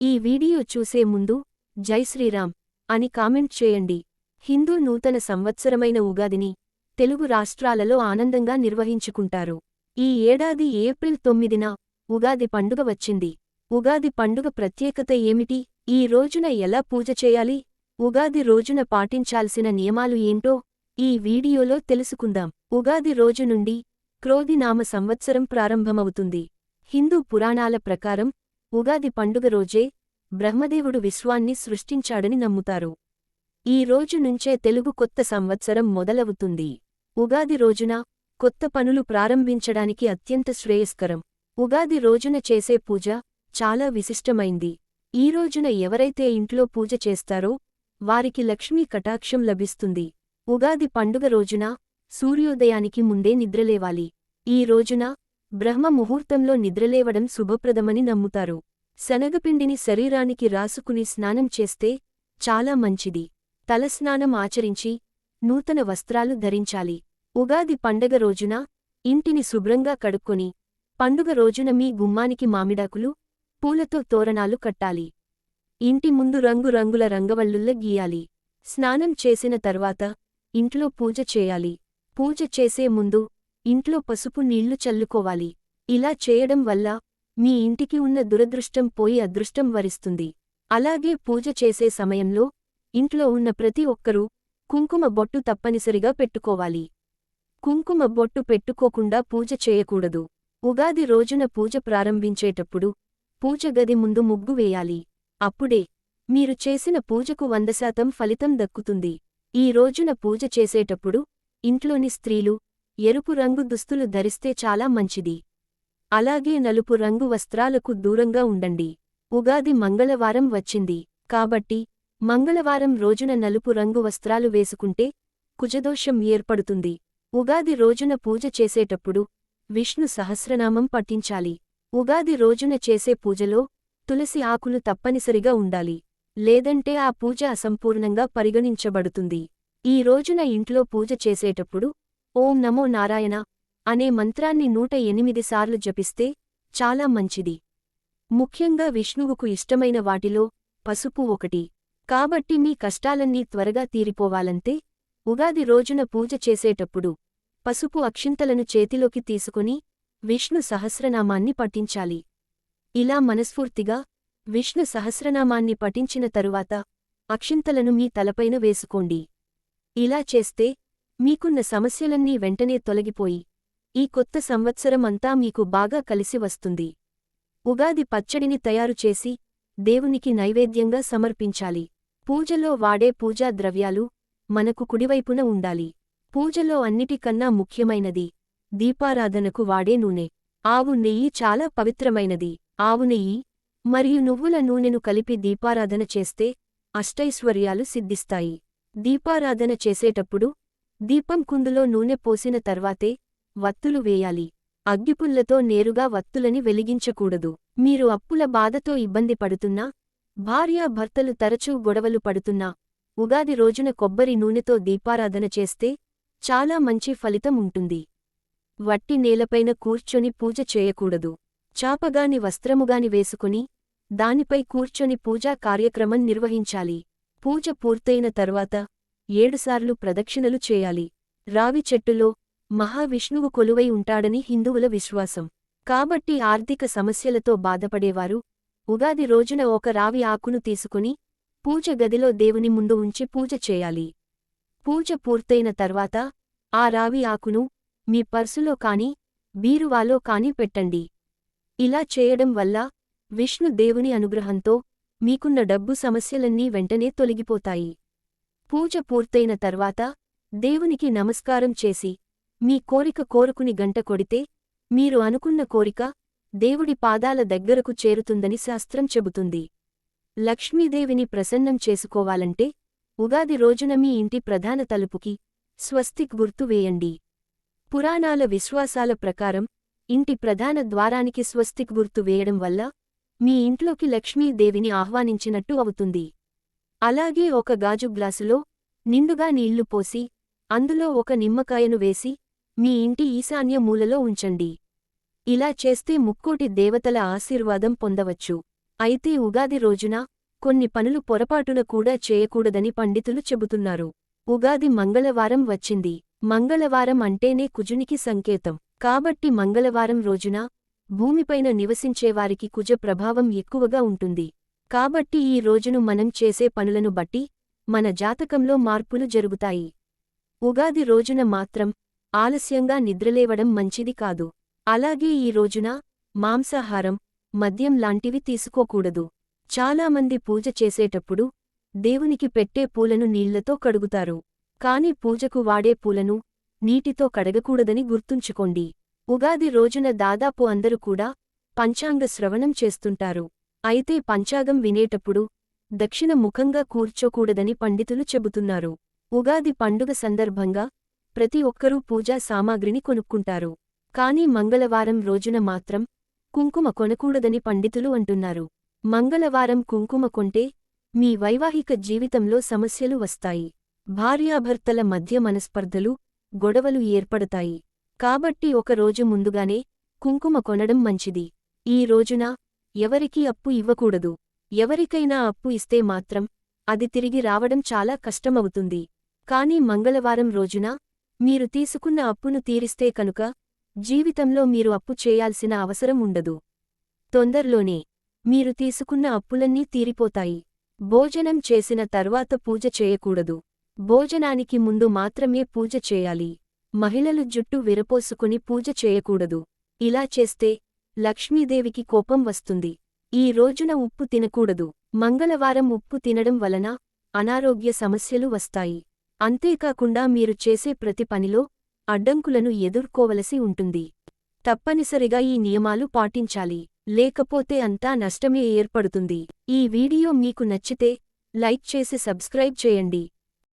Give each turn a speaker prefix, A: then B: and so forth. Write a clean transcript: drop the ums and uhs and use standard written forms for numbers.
A: ఈ వీడియో చూసే ముందు జై శ్రీరామ్ అని కామెంట్ చేయండి. హిందూ నూతన సంవత్సరమైన ఉగాదిని తెలుగు రాష్ట్రాలలో ఆనందంగా నిర్వహించుకుంటారు. ఈ ఏడాది ఏప్రిల్ 9న ఉగాది పండుగ వచ్చింది. ఉగాది పండుగ ప్రత్యేకత ఏమిటి? ఈ రోజున ఎలా పూజ చేయాలి? ఉగాది రోజున పాటించాల్సిన నియమాలు ఏంటో ఈ వీడియోలో తెలుసుకుందాం. ఉగాది రోజు నుండి క్రోధినామ సంవత్సరం ప్రారంభమవుతుంది. హిందూ పురాణాల ప్రకారం ఉగాది పండుగ రోజే బ్రహ్మదేవుడు విశ్వాన్ని సృష్టించాడని నమ్ముతారు. ఈ రోజు నుంచే తెలుగు కొత్త సంవత్సరం మొదలవుతుంది. ఉగాది రోజున కొత్త పనులు ప్రారంభించడానికి అత్యంత శ్రేయస్కరం. ఉగాది రోజున చేసే పూజ చాలా విశిష్టమైంది. ఈ రోజున ఎవరైతే ఇంట్లో పూజ చేస్తారో వారికి లక్ష్మీ కటాక్షం లభిస్తుంది. ఉగాది పండుగ రోజున సూర్యోదయానికి ముందే నిద్రలేవాలి. ఈ రోజున బ్రహ్మ ముహూర్తంలో నిద్రలేవడం శుభప్రదమని నమ్ముతారు. శనగపిండిని శరీరానికి రాసుకుని స్నానం చేస్తే చాలా మంచిది. తలస్నానం ఆచరించి నూతన వస్త్రాలు ధరించాలి. ఉగాది పండగ రోజున ఇంటిని శుభ్రంగా కడుక్కొని పండుగ రోజున మీ గుమ్మానికి మామిడాకులు, పూలతో తోరణాలు కట్టాలి. ఇంటి ముందు రంగురంగుల రంగవల్లుల్ల గీయాలి. స్నానం చేసిన తర్వాత ఇంట్లో పూజ చేయాలి. పూజ చేసే ముందు ఇంట్లో పసుపు నీళ్లు చల్లుకోవాలి. ఇలా చేయడం వల్ల మీ ఇంటికి ఉన్న దురదృష్టం పోయి అదృష్టం వరిస్తుంది. అలాగే పూజ చేసే సమయంలో ఇంట్లో ఉన్న ప్రతి ఒక్కరూ కుంకుమ బొట్టు తప్పనిసరిగా పెట్టుకోవాలి. కుంకుమ బొట్టు పెట్టుకోకుండా పూజ చేయకూడదు. ఉగాది రోజున పూజ ప్రారంభించేటప్పుడు పూజ గది ముందు ముగ్గు వేయాలి. అప్పుడే మీరు చేసిన పూజకు 100% ఫలితం దక్కుతుంది. ఈ రోజున పూజ చేసేటప్పుడు ఇంట్లోని స్త్రీలు ఎరుపు రంగు దుస్తులు ధరిస్తే చాలా మంచిది. అలాగే నలుపు రంగు వస్త్రాలకు దూరంగా ఉండండి. ఉగాది మంగళవారం వచ్చింది కాబట్టి మంగళవారం రోజున నలుపు రంగు వస్త్రాలు వేసుకుంటే కుజదోషం ఏర్పడుతుంది. ఉగాది రోజున పూజ చేసేటప్పుడు విష్ణు సహస్రనామం పఠించాలి. ఉగాది రోజున చేసే పూజలో తులసి ఆకులు తప్పనిసరిగా ఉండాలి. లేదంటే ఆ పూజ అసంపూర్ణంగా పరిగణించబడుతుంది. ఈ రోజున ఇంట్లో పూజ చేసేటప్పుడు ఓం నమో నారాయణ అనే మంత్రాన్ని 108 సార్లు జపిస్తే చాలా మంచిది. ముఖ్యంగా విష్ణువుకు ఇష్టమైన వాటిలో పసుపు ఒకటి. కాబట్టి మీ కష్టాలన్నీ త్వరగా తీరిపోవాలంటే ఉగాది రోజున పూజ చేసేటప్పుడు పసుపు అక్షింతలను చేతిలోకి తీసుకుని విష్ణు సహస్రనామాన్ని పఠించాలి. ఇలా మనస్ఫూర్తిగా విష్ణు సహస్రనామాన్ని పఠించిన తరువాత అక్షింతలను మీ తలపైన వేసుకోండి. ఇలా చేస్తే మీకున్న సమస్యలన్నీ వెంటనే తొలగిపోయి ఈ కొత్త సంవత్సరం అంతా మీకు బాగా కలిసి వస్తుంది. ఉగాది పచ్చడిని తయారుచేసి దేవునికి నైవేద్యంగా సమర్పించాలి. పూజలో వాడే పూజా ద్రవ్యాలు మనకు కుడివైపున ఉండాలి. పూజలో అన్నిటికన్నా ముఖ్యమైనది దీపారాధనకు వాడే నూనె. ఆవు నెయ్యి చాలా పవిత్రమైనది. ఆవు నెయ్యి మరియు నువ్వుల నూనెను కలిపి దీపారాధన చేస్తే అష్టైశ్వర్యాలు సిద్ధిస్తాయి. దీపారాధన చేసేటప్పుడు దీపం కుందులో నూనె పోసిన తర్వాతే వత్తులు వేయాలి. అగ్గిపుల్లతో నేరుగా వత్తులని వెలిగించకూడదు. మీరు అప్పుల బాధతో ఇబ్బంది పడుతున్నా, భార్యాభర్తలు తరచూ గొడవలు పడుతున్నా ఉగాది రోజున కొబ్బరి నూనెతో దీపారాధన చేస్తే చాలా మంచి ఫలితం ఉంటుంది. వట్టి నేలపైన కూర్చొని పూజ చేయకూడదు. చాపగాని వస్త్రముగాని వేసుకుని దానిపై కూర్చొని పూజా కార్యక్రమం నిర్వహించాలి. పూజ పూర్తయిన తర్వాత 7 సార్లు ప్రదక్షిణలు చేయాలి. రావి చెట్టులో మహావిష్ణువు కొలువై ఉంటాడని హిందువుల విశ్వాసం. కాబట్టి ఆర్థిక సమస్యలతో బాధపడేవారు ఉగాది రోజున ఒక రావి ఆకును తీసుకుని పూజ గదిలో దేవుని ముందు ఉంచి పూజ చేయాలి. పూజ పూర్తయిన తర్వాత ఆ రావి ఆకును మీ పర్సులో కాని బీరువాలో కాని పెట్టండి. ఇలా చేయడం వల్ల విష్ణు దేవుని అనుగ్రహంతో మీకున్న డబ్బు సమస్యలన్నీ వెంటనే తొలగిపోతాయి. పూజ పూర్తయిన తర్వాత దేవునికి నమస్కారం చేసి మీ కోరిక కోరుకుని గంట కొడితే మీరు అనుకున్న కోరిక దేవుడి పాదాల దగ్గరకు చేరుతుందని శాస్త్రం చెబుతుంది. లక్ష్మీదేవిని ప్రసన్నం చేసుకోవాలంటే ఉగాది రోజున మీ ఇంటి ప్రధాన తలుపుకి స్వస్తిక్ గుర్తు వేయండి. పురాణాల విశ్వాసాల ప్రకారం ఇంటి ప్రధాన ద్వారానికి స్వస్తిక్ గుర్తు వేయడం వల్ల మీ ఇంట్లోకి లక్ష్మీదేవిని ఆహ్వానించినట్టు అవుతుంది. అలాగే ఒక గాజు గ్లాసులో నిండుగా నీళ్లు పోసి అందులో ఒక నిమ్మకాయను వేసి మీ ఇంటి ఈశాన్య మూలలో ఉంచండి. ఇలా చేస్తే ముక్కోటి దేవతల ఆశీర్వాదం పొందవచ్చు. అయితే ఉగాది రోజున కొన్ని పనులు పొరపాటున కూడా చేయకూడదని పండితులు చెబుతున్నారు. ఉగాది మంగళవారం వచ్చింది. మంగళవారం అంటేనే కుజునికి సంకేతం. కాబట్టి మంగళవారం రోజున భూమిపైన నివసించేవారికి కుజ ప్రభావం ఎక్కువగా ఉంటుంది. కాబట్టి ఈ రోజును మనం చేసే పనులను బట్టి మన జాతకంలో మార్పులు జరుగుతాయి. ఉగాది రోజున మాత్రం ఆలస్యంగా నిద్రలేవడం మంచిది కాదు. అలాగే ఈ రోజున మాంసాహారం, మద్యం లాంటివి తీసుకోకూడదు. చాలామంది పూజ చేసేటప్పుడు దేవునికి పెట్టే పూలను నీళ్లతో కడుగుతారు. కాని పూజకు వాడే పూలను నీటితో కడగకూడదని గుర్తుంచుకోండి. ఉగాది రోజున దాదాపు అందరూ కూడా పంచాంగ శ్రవణం చేస్తుంటారు. అయితే పంచాంగం వినేటప్పుడు దక్షిణ ముఖంగా కూర్చోకూడదని పండితులు చెబుతున్నారు. ఉగాది పండుగ సందర్భంగా ప్రతి ఒక్కరూ పూజా సామాగ్రిని కొనుక్కుంటారు. కానీ మంగళవారం రోజున మాత్రం కుంకుమ కొనకూడదని పండితులు అంటున్నారు. మంగళవారం కుంకుమ కొంటే మీ వైవాహిక జీవితంలో సమస్యలు వస్తాయి. భార్యాభర్తల మధ్య మనస్పర్ధలు, గొడవలు ఏర్పడతాయి. కాబట్టి ఒక రోజు ముందుగానే కుంకుమ కొనడం మంచిది. ఈ రోజున ఎవరికీ అప్పు ఇవ్వకూడదు. ఎవరికైనా అప్పు ఇస్తే మాత్రం అది తిరిగి రావడం చాలా కష్టమవుతుంది. కానీ మంగళవారం రోజున మీరు తీసుకున్న అప్పును తీరిస్తే కనుక జీవితంలో మీరు అప్పు చేయాల్సిన అవసరం ఉండదు. తొందరలోనే మీరు తీసుకున్న అప్పులన్నీ తీరిపోతాయి. భోజనం చేసిన తర్వాత పూజ చేయకూడదు. భోజనానికి ముందు మాత్రమే పూజ చేయాలి. మహిళలు జుట్టు విరపోసుకుని పూజ చేయకూడదు. ఇలా చేస్తే లక్ష్మీదేవికి కోపం వస్తుంది. ఈ రోజున ఉప్పు తినకూడదు. మంగళవారం ఉప్పు తినడం వలన అనారోగ్య సమస్యలు వస్తాయి. అంతేకాకుండా మీరు చేసే ప్రతి పనిలో అడ్డంకులను ఎదుర్కోవలసి ఉంటుంది. తప్పనిసరిగా ఈ నియమాలు పాటించాలి. లేకపోతే అంతా నష్టమే ఏర్పడుతుంది. ఈ వీడియో మీకు నచ్చితే లైక్ చేసి సబ్స్క్రైబ్ చేయండి.